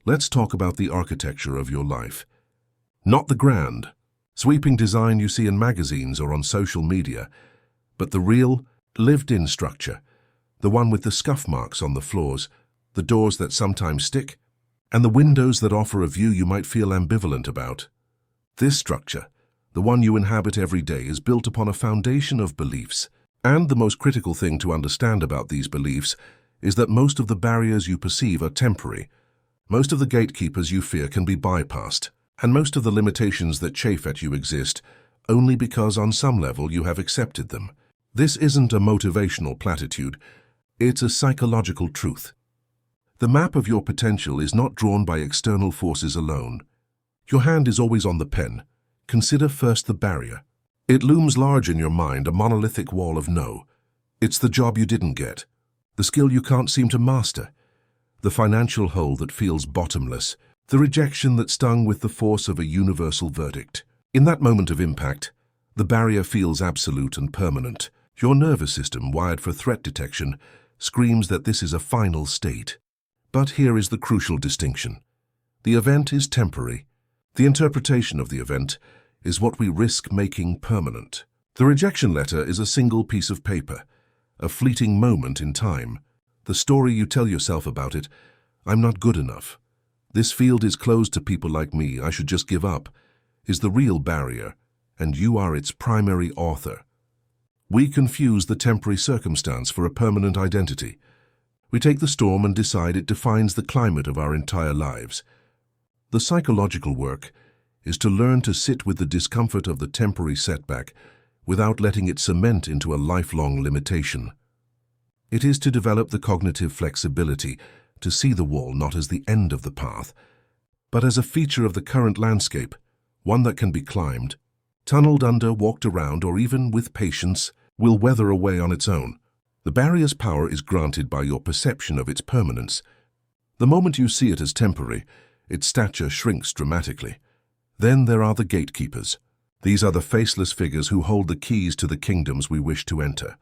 Let's talk about the architecture of your life. Not the grand, sweeping design you see in magazines or on social media, but the real, lived-in structure, the one with the scuff marks on the floors, the doors that sometimes stick, and the windows that offer a view you might feel ambivalent about. This structure, the one you inhabit every day, is built upon a foundation of beliefs. And the most critical thing to understand about these beliefs is that most of the barriers you perceive are temporary. Most of the gatekeepers you fear can be bypassed, and most of the limitations that chafe at you exist only because on some level you have accepted them. This isn't a motivational platitude, it's a psychological truth. The map of your potential is not drawn by external forces alone. Your hand is always on the pen. Consider first the barrier. It looms large in your mind, a monolithic wall of no. It's the job you didn't get, the skill you can't seem to master, the financial hole that feels bottomless, the rejection that stung with the force of a universal verdict. In that moment of impact, the barrier feels absolute and permanent. Your nervous system, wired for threat detection, screams that this is a final state. But here is the crucial distinction. The event is temporary. The interpretation of the event is what we risk making permanent. The rejection letter is a single piece of paper, a fleeting moment in time. The story you tell yourself about it, I'm not good enough. This field is closed to people like me, I should just give up, is the real barrier, and you are its primary author. We confuse the temporary circumstance for a permanent identity. We take the storm and decide it defines the climate of our entire lives. The psychological work is to learn to sit with the discomfort of the temporary setback without letting it cement into a lifelong limitation. It is to develop the cognitive flexibility to see the wall not as the end of the path, but as a feature of the current landscape, one that can be climbed, tunneled under, walked around, or even, with patience, will weather away on its own. The barrier's power is granted by your perception of its permanence. The moment you see it as temporary, its stature shrinks dramatically. Then there are the gatekeepers. These are the faceless figures who hold the keys to the kingdoms we wish to enter.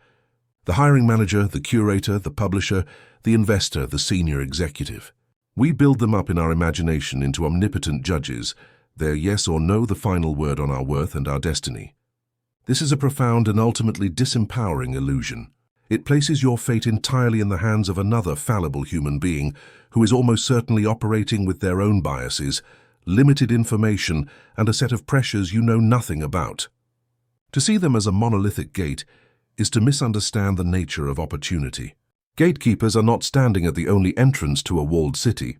The hiring manager, the curator, the publisher, the investor, the senior executive. We build them up in our imagination into omnipotent judges, their yes or no the final word on our worth and our destiny. This is a profound and ultimately disempowering illusion. It places your fate entirely in the hands of another fallible human being who is almost certainly operating with their own biases, limited information, and a set of pressures you know nothing about. To see them as a monolithic gate is to misunderstand the nature of opportunity. Gatekeepers are not standing at the only entrance to a walled city.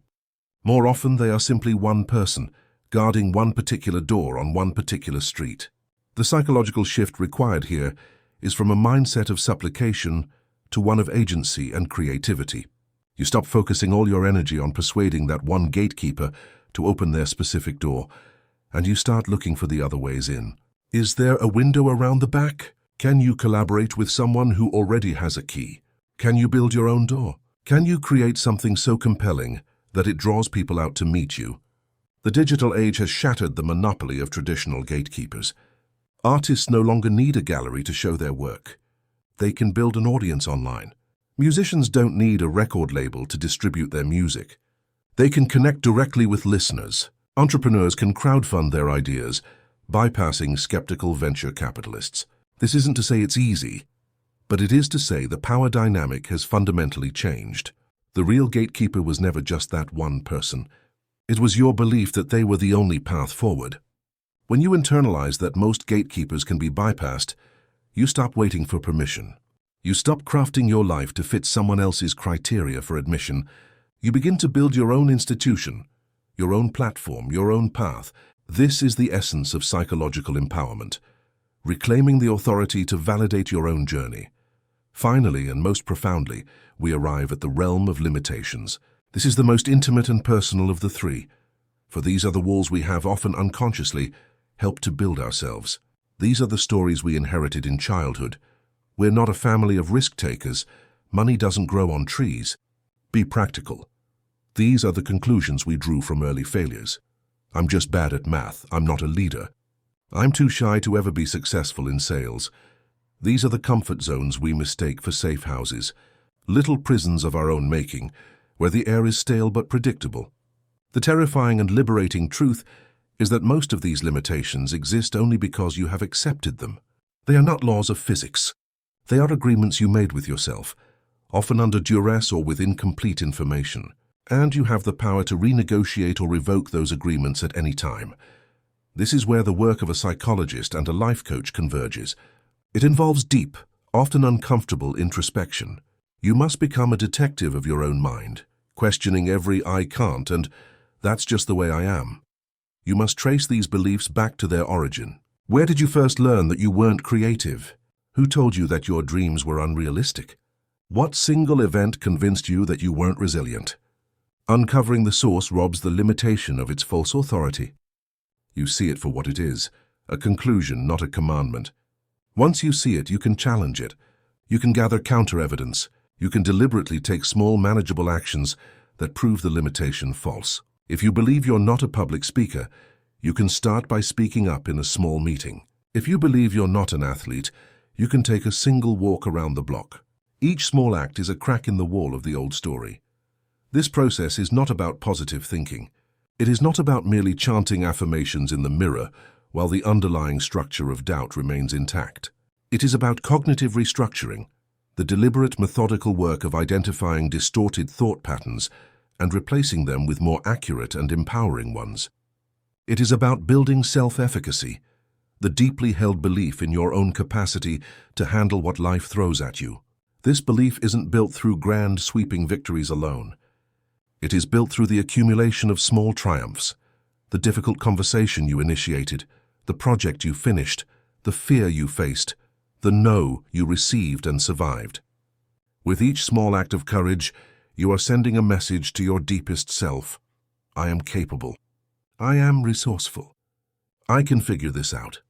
More often, they are simply one person, guarding one particular door on one particular street. The psychological shift required here is from a mindset of supplication to one of agency and creativity. You stop focusing all your energy on persuading that one gatekeeper to open their specific door, and you start looking for the other ways in. Is there a window around the back? Can you collaborate with someone who already has a key? Can you build your own door? Can you create something so compelling that it draws people out to meet you? The digital age has shattered the monopoly of traditional gatekeepers. Artists no longer need a gallery to show their work. They can build an audience online. Musicians don't need a record label to distribute their music. They can connect directly with listeners. Entrepreneurs can crowdfund their ideas, bypassing skeptical venture capitalists. This isn't to say it's easy, but it is to say the power dynamic has fundamentally changed. The real gatekeeper was never just that one person. It was your belief that they were the only path forward. When you internalize that most gatekeepers can be bypassed, you stop waiting for permission. You stop crafting your life to fit someone else's criteria for admission. You begin to build your own institution, your own platform, your own path. This is the essence of psychological empowerment, reclaiming the authority to validate your own journey. Finally, and most profoundly, we arrive at the realm of limitations. This is the most intimate and personal of the three, for these are the walls we have, often unconsciously, helped to build ourselves. These are the stories we inherited in childhood. We're not a family of risk-takers. Money doesn't grow on trees. Be practical. These are the conclusions we drew from early failures. I'm just bad at math. I'm not a leader. I'm too shy to ever be successful in sales. These are the comfort zones we mistake for safe houses, little prisons of our own making, where the air is stale but predictable. The terrifying and liberating truth is that most of these limitations exist only because you have accepted them. They are not laws of physics. They are agreements you made with yourself, often under duress or with incomplete information. And you have the power to renegotiate or revoke those agreements at any time. This is where the work of a psychologist and a life coach converges. It involves deep, often uncomfortable introspection. You must become a detective of your own mind, questioning every "I can't" and "that's just the way I am." You must trace these beliefs back to their origin. Where did you first learn that you weren't creative? Who told you that your dreams were unrealistic? What single event convinced you that you weren't resilient? Uncovering the source robs the limitation of its false authority. You see it for what it is, a conclusion, not a commandment. Once you see it, you can challenge it. You can gather counter-evidence. You can deliberately take small, manageable actions that prove the limitation false. If you believe you're not a public speaker, you can start by speaking up in a small meeting. If you believe you're not an athlete, you can take a single walk around the block. Each small act is a crack in the wall of the old story. This process is not about positive thinking. It is not about merely chanting affirmations in the mirror while the underlying structure of doubt remains intact. It is about cognitive restructuring, the deliberate, methodical work of identifying distorted thought patterns and replacing them with more accurate and empowering ones. It is about building self-efficacy, the deeply held belief in your own capacity to handle what life throws at you. This belief isn't built through grand, sweeping victories alone. It is built through the accumulation of small triumphs, the difficult conversation you initiated, the project you finished, the fear you faced, the no you received and survived. With each small act of courage, you are sending a message to your deepest self. I am capable. I am resourceful. I can figure this out.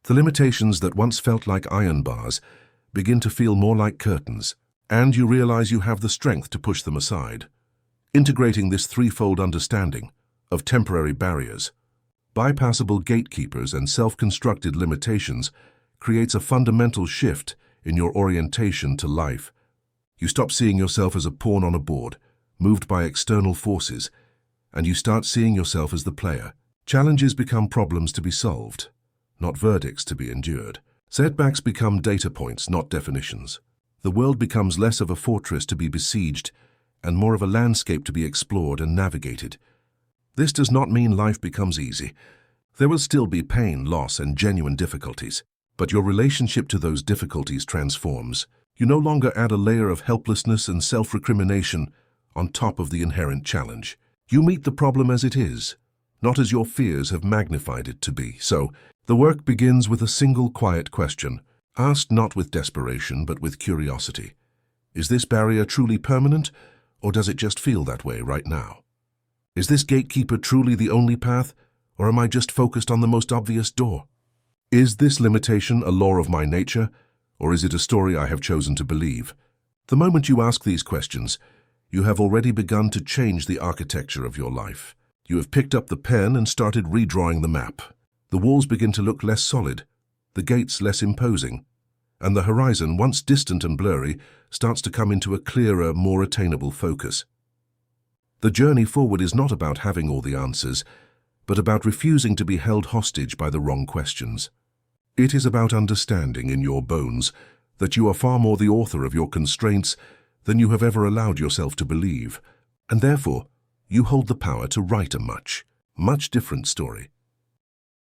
The limitations that once felt like iron bars begin to feel more like curtains, and you realize you have the strength to push them aside. Integrating this threefold understanding of temporary barriers, bypassable gatekeepers, and self-constructed limitations creates a fundamental shift in your orientation to life. You stop seeing yourself as a pawn on a board, moved by external forces, and you start seeing yourself as the player. Challenges become problems to be solved, not verdicts to be endured. Setbacks become data points, not definitions. The world becomes less of a fortress to be besieged and more of a landscape to be explored and navigated. This does not mean life becomes easy. There will still be pain, loss, and genuine difficulties, but your relationship to those difficulties transforms. You no longer add a layer of helplessness and self-recrimination on top of the inherent challenge. You meet the problem as it is, not as your fears have magnified it to be. So, the work begins with a single quiet question, asked not with desperation but with curiosity. Is this barrier truly permanent, or does it just feel that way right now? Is this gatekeeper truly the only path, or am I just focused on the most obvious door? Is this limitation a law of my nature, or is it a story I have chosen to believe? The moment you ask these questions, you have already begun to change the architecture of your life. You have picked up the pen and started redrawing the map. The walls begin to look less solid, the gates less imposing, and the horizon, once distant and blurry, starts to come into a clearer, more attainable focus. The journey forward is not about having all the answers, but about refusing to be held hostage by the wrong questions. It is about understanding in your bones that you are far more the author of your constraints than you have ever allowed yourself to believe, and therefore you hold the power to write a much different story.